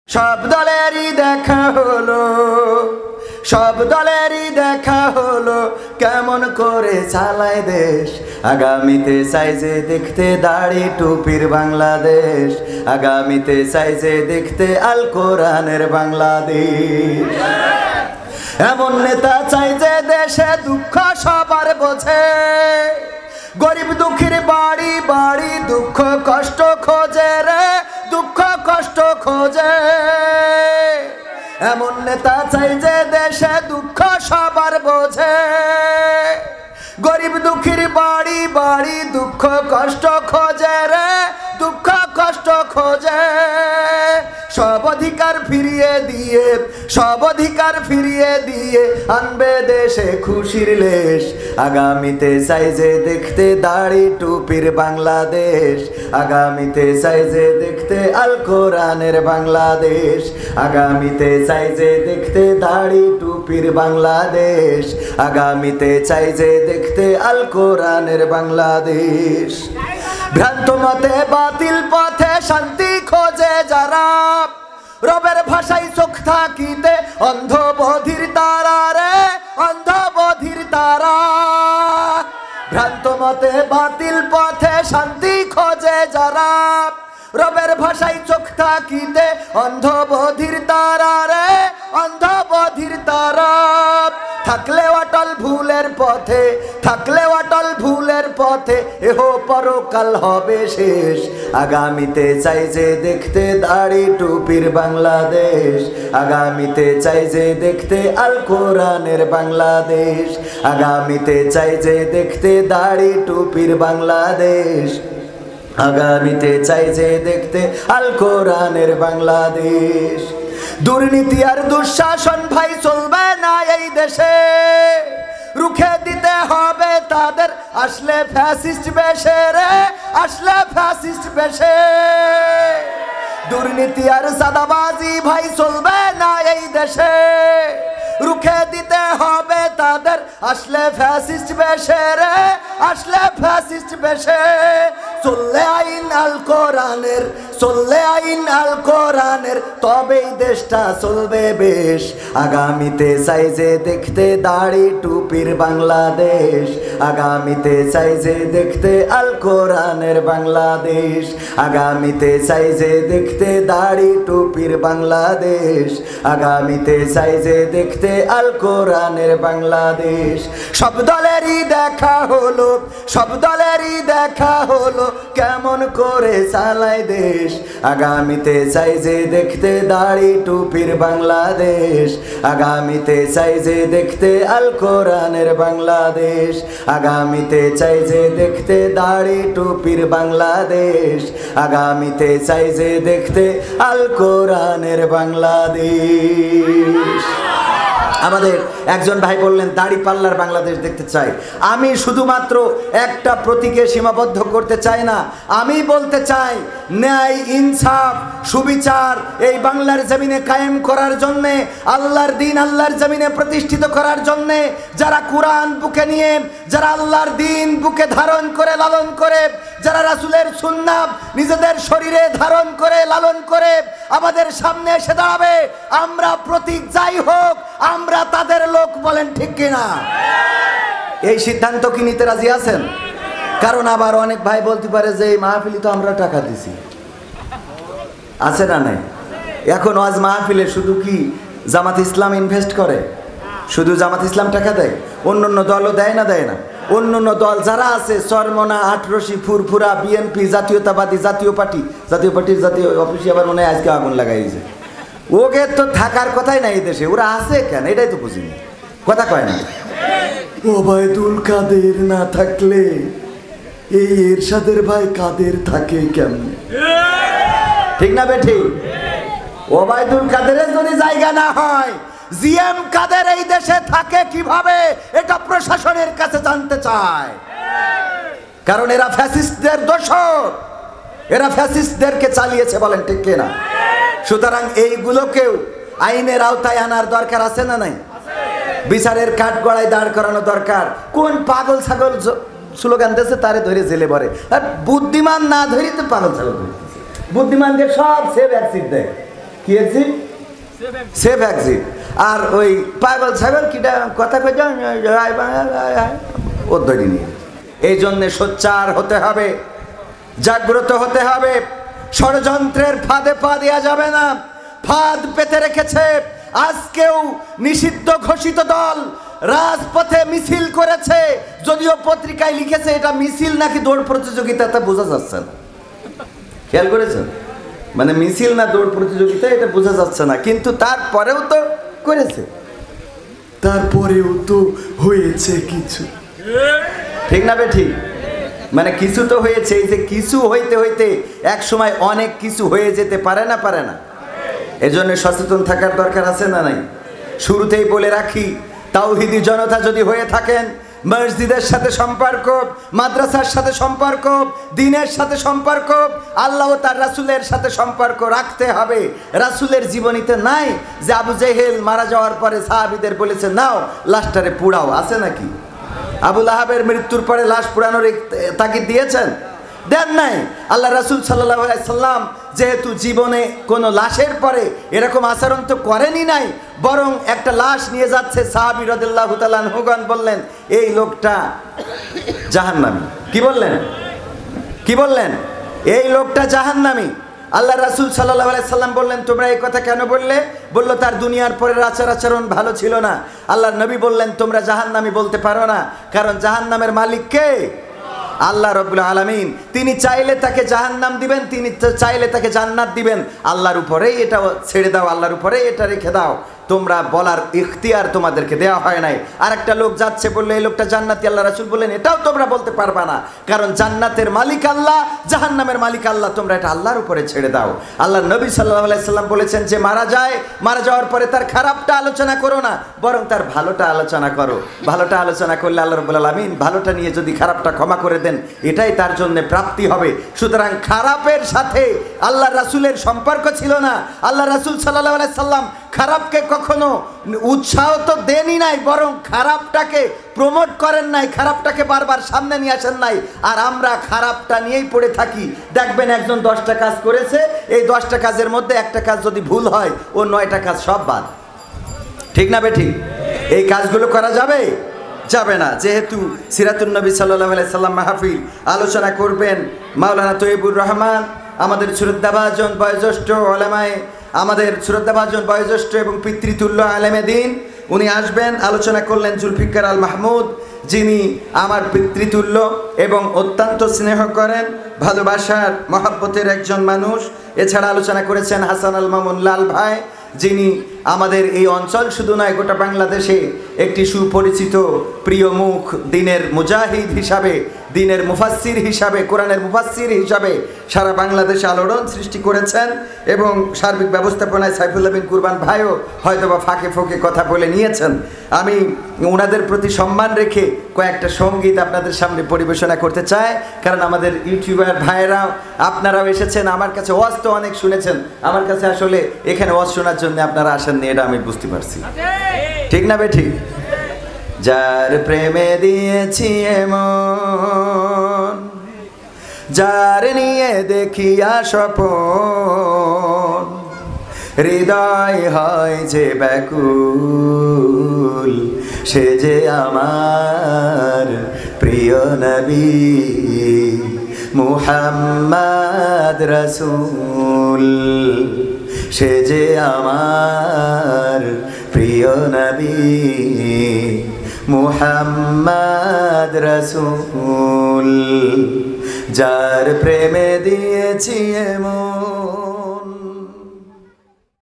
সব দলেরই দেখা হলো, সব দলেরই দেখা হলো, কেমন করে চালায় দেশ। আগামীতে চাই যে দেখতে দাড়ি টুপির বাংলাদেশ, আগামীতে চাই যে দেখতে আল কোরআনের বাংলাদেশ। এমন নেতা চাই যে দেশে দুঃখ সবার বোঝে, গরিব দুঃখীর বাড়ি বাড়ি দুঃখ কষ্ট খোঁজে রে, দুঃখ কষ্ট খোঁজে। এমন নেতা চাই যে দেশে দুঃখ সবার বোঝে, গরিব দুঃখীর বাড়ি বাড়ি দুঃখ কষ্ট খোঁজে রে, দুঃখ কষ্ট খোঁজে। সব অধিকার ফিরিয়ে দিয়ে, সব অধিকার ফিরিয়ে দিয়ে আনবে দেশে খুশির লেশ। আগামীতে চাই যে দেখতে দাড়ি টুপির বাংলাদেশ, আগামীতে চাই যে দেখতে আল কোরআনের বাংলাদেশ, আগামীতে চাই যে দেখতে দাড়ি টুপির বাংলাদেশ, আগামীতে চাই যে দেখতে আল কোরআনের বাংলাদেশ। ভ্রান্ত মতে বাতিল পথে শান্তি খোঁজে যারা, রবের ভাষায় চোখ থাকিতে অন্ধ বধির তারা রে, অন্ধ বধির তারা। ভ্রান্ত মতে বাতিল পথে শান্তি খোঁজে যারা, রবের ভাষায় চোখ থাকিতে অন্ধ বধির তারা রে, অন্ধ বধির তারা। থাকলে অটল ভুলের পথে, থাকলে অটল ভুলের পথে, এহ পরকাল হবে শেষ। আগামীতে চাই যে দেখতে দাড়ি টুপির বাংলাদেশ, আগামীতে চাই যে দেখতে আল কোরআনের বাংলাদেশ, আগামীতে চাই যে দেখতে দাড়ি টুপির বাংলাদেশ, আগামীতে চাই যে দেখতে আল কোরআনের বাংলাদেশ। দুর্নীতি আর দুঃশাসন ভাই চলবে না এই দেশে, রুখে দিতে হবে তাদের আসলে ফ্যাসিস্ট বেশে রে, আসলে ফ্যাসিস্ট বেশে। দুর্নীতি আর সাদাবাজি ভাই চলবে না এই দেশে, রুখে দিতে হবে তাদের আসলে ফ্যাসিস্ট বেশে রে, আসলে ফ্যাসিস্ট বেশে। চললে আইন আল কোরআনের, চললে আইন আল কোরআনের, তবেই দেশটা চলবে বেশ। আগামীতে চাই যে দেখতে দাড়ি টুপির বাংলাদেশ, আগামীতে চাই যে দেখতে আল কোরআনের বাংলাদেশ, আগামীতে চাই যে দেখতে দাড়ি টুপির বাংলাদেশ, আগামীতে চাই যে দেখতে আল কোরআনের বাংলাদেশ। সব দলেরই দেখা হলো, সব দলেরই দেখা হলো, কেমন করে চালায় দেশ। আগামীতে চাই যে দেখতে দাড়ি টুপির বাংলাদেশ, আগামীতে চাই যে দেখতে আল কোরআনের বাংলাদেশ, আগামীতে চাই যে দেখতে দাড়ি টুপির বাংলাদেশ, আগামীতে চাই যে দেখতে আল কোরআনের বাংলাদেশ। আমাদের একজন ভাই বললেন দাড়ি পাল্লার বাংলাদেশ দেখতে চাই। আমি শুধুমাত্র একটা প্রতীকে সীমাবদ্ধ করতে চাই না, আমি বলতে চাই ন্যায় ইনসাফ সুবিচার এই বাংলার জমিনে কায়েম করার জন্যে, আল্লাহর দিন আল্লাহর জমিনে প্রতিষ্ঠিত করার জন্যে, যারা কোরআন বুকে নিয়ে, যারা আল্লাহর দিন বুকে ধারণ করে লালন করে, যারা রাসূলের সুন্নাত নিজেদের শরীরে ধারণ করে লালন করে আমাদের সামনে এসে দাঁড়াবে, আমরা প্রতীক যাই হোক আমরা তাদের লোক। বলেন ঠিক কিনা? এই সিদ্ধান্ত কি নিতে রাজি আছেন? কারণ আবার অনেক ভাই বলতে পারে যে এই মাহফিলে তো আমরা টাকা দিছি, আছে না নাই? এখন আজ মাহফিলে শুধু কি জামাত ইসলাম ইনভেস্ট করে? শুধু জামাত ইসলাম টাকা দেয়? অন্য অন্য দলও দেয় না? দেয় না? অন্য অন্য দল যারা আছে, চরমনা, আটরশি, ফুরফুরা, বিএনপি, জাতীয়তাবাদী, জাতীয় পার্টির জাতীয় অফিসে আবার মনে হয় আজকে আগুন লাগাইছে। ওকে তো থাকার কথাই নাই এই দেশে, ওরা আছে কেন এটাই তো বুঝিনি, কথা কয় না। ওবায়দুল কাদের না থাকলে এই এরশাদের ভাই কাদের থাকে কেমনে? ঠিক না বেঠি? ওবায়দুল কাদেরের যদি জায়গা না হয়, জিএম কাদের এই দেশে থাকে কিভাবে, এটা প্রশাসনের কাছে জানতে চায়। কারণ এরা ফ্যাসিস্টদের দোসর, এরা ফ্যাসিস্টদেরকে চালিয়েছে। বলেন ঠিক কিনা? সুতরাং এইগুলোকেও আইনের আওতায় আনার দরকার আছে না নাই? বিচারের কাঠ গড়ায় দাঁড় করানো দরকার। কোন পাগল ছাগল স্লোগান দিয়েছে তারে ধরে জেলে ভরে, আর বুদ্ধিমান না ধরি তো পাগল ছাগল ধরে। বুদ্ধিমানদের সব সেভ এক সিট দেয়, কি এক্সিট? Safe exit. আর ওই পাগল ছাগল কিটা কথা কই ও ধরিনি। এই জন্যে সোচ্চার হতে হবে, জাগ্রত হতে হবে। ষড়যন্ত্রের ফাঁদে পা দেওয়া যাবে না। ফাঁদ পেতে রেখেছে। আজকেও নিষিদ্ধ ঘোষিত দল রাজপথে মিছিল করেছে, যদিও পত্রিকায় লিখেছে এটা মিছিল নাকি দৌড় প্রতিযোগিতা, তা বোঝা যাচ্ছে না। খেয়াল করেছেন? মানে মিছিল না দৌড় প্রতিযোগিতা এটা বোঝা যাচ্ছে না, কিন্তু তারপরেও তো করেছে, তারপরেও তো হয়েছে কিছু। ঠিক না বে ঠিক? মানে কিছু তো হয়েছে। এই যে কিছু হইতে হইতে এক সময় অনেক কিছু হয়ে যেতে পারে না, পারে না? এজন্য সচেতন থাকার দরকার আছে না নাই? শুরুতেই বলে রাখি, তাওহীদি জনতা যদি হয়ে থাকেন, মসজিদের সাথে সম্পর্ক, মাদ্রাসার সাথে সম্পর্ক, দ্বীনের সাথে সম্পর্ক, আল্লাহ ও তার রাসূলের সাথে সম্পর্ক রাখতে হবে। রাসূলের জীবনীতে নাই যে আবু জেহেল মারা যাওয়ার পরে সাহাবীদের বলেছে নাও লাশটারে পুড়াও, আছে নাকি? আবু লাহাবের মৃত্যুর পরে লাশ পুড়ানোর তাগিদ দিয়েছেন? দেন নাই। আল্লাহ রাসূল সাল্লাল্লাহু আলাইহি সাল্লাম যেহেতু জীবনে কোনো লাশের পরে এরকম আচরণ তো করেনি নাই, বরং একটা লাশ নিয়ে যাচ্ছে, সাহাবী রাদিয়াল্লাহু তাআলা আনহুগণ বললেন এই লোকটা জাহান্নামী। কি বললেন? কি বললেন? এই লোকটা জাহান্নামী। আল্লাহ রাসূল সাল্লাল্লাহু আলাইহি সাল্লাম বললেন তোমরা এই কথা কেন বললে? বলল তার দুনিয়ার পরের আচরণ ভালো ছিল না। আল্লাহর নবী বললেন তোমরা জাহান্নামী বলতে পারো না, কারণ জাহান্নামের মালিক কে? আল্লাহ রাব্বুল আলামিন। তিনি চাইলে তাকে জাহান্নাম দিবেন, তিনি চাইলে তাকে জান্নাত দিবেন। আল্লাহর উপরেই এটা ছেড়ে দাও, আল্লাহর উপরেই এটা রেখে দাও। তোমরা বলার ইখতিয়ার তোমাদেরকে দেওয়া হয় নাই। আর একটা লোক যাচ্ছে বললে এই লোকটা জান্নাতি, আল্লাহ রাসূল বললেন এটাও তোমরা বলতে পারবা না, কারণ জান্নাতের মালিক আল্লাহ, জাহান্নামের মালিক আল্লাহ, তোমরা এটা আল্লাহর উপরে ছেড়ে দাও। আল্লাহর নবী সাল্লাল্লাহু আলাইহি সাল্লাম বলেছেন যে মারা যায়, মারা যাওয়ার পরে তার খারাপটা আলোচনা করো না, বরং তার ভালোটা আলোচনা করো। ভালোটা আলোচনা করলে আল্লাহ রাব্বুল আলামিন ভালোটা নিয়ে যদি খারাপটা ক্ষমা করে দেন, এটাই তার জন্য প্রাপ্তি হবে। সুতরাং খারাপের সাথে আল্লাহ রাসূলের সম্পর্ক ছিল না। আল্লাহ রাসূল সাল্লাল্লাহু আলাইহি সাল্লাম খারাপকে কখনো উৎসাহ তো দেনই নাই, বরং খারাপটাকে প্রমোট করেন নাই, খারাপটাকে বারবার সামনে নিয়ে আসেন নাই। আর আমরা খারাপটা নিয়েই পড়ে থাকি। দেখবেন একজন 10টা কাজ করেছে, এই 10টা কাজের মধ্যে একটা কাজ যদি ভুল হয়, ও 9টা কাজ সব বাদ। ঠিক না বেঠিক? এই কাজগুলো করা যাবে? যাবে না। যেহেতু সিরাতুন নবী সাল্লাল্লাহু আলাইহি সাল্লাম মাহফিল আলোচনা করবেন মাওলানা তৈয়বুর রহমান, আমাদের শ্রদ্ধাভাজন বয়োজ্যেষ্ঠ ওলামায়ে, আমাদের শ্রদ্ধাভাজন বয়োজ্যেষ্ঠ এবং পিতৃতুল্য আলেমে দ্বীন, উনি আসবেন। আলোচনা করলেন জুলফিকার আল মাহমুদ, যিনি আমার পিতৃতুল্য এবং অত্যন্ত স্নেহ করেন, ভালোবাসার মহব্বতের একজন মানুষ। এছাড়া আলোচনা করেছেন হাসান আল মামুন লাল ভাই, যিনি আমাদের এই অঞ্চল শুধু নয় গোটা বাংলাদেশে একটি সুপরিচিত প্রিয় মুখ, দ্বীনের মুজাহিদ হিসাবে, দ্বীনের মুফাসসির হিসাবে, কোরআনের মুফাসসির হিসাবে সারা বাংলাদেশে আলোড়ন সৃষ্টি করেছেন। এবং সার্বিক ব্যবস্থাপনায় সাইফুল্লাহ বিন কুরবান ভাইও হয়তোবা ফাঁকে ফোঁকে কথা বলে নিয়েছেন। আমি ওনাদের প্রতি সম্মান রেখে কয়েকটা সঙ্গীত আপনাদের সামনে পরিবেশনা করতে চাই, কারণ আমাদের ইউটিউবার ভাইয়েরাও আপনারাও এসেছেন, আমার কাছে ওয়াজ তো অনেক শুনেছেন, আমার কাছে আসলে এখানে ওয়াজ শোনার জন্য আপনারা আসেননি, এটা আমি বুঝতে পারছি। ঠিক না বে ঠিক? যার প্রেমে দিয়েছি এমন, যার নিয়ে দেখিয়া স্বপন, হৃদয় হয় যে ব্যাকুল, সে যে আমার প্রিয় নবী মুহাম্মদ রাসূল, সে যে আমার প্রিয় নবী মুহাম্মদ রাসূল, যার প্রেমে দিয়েছি এমন।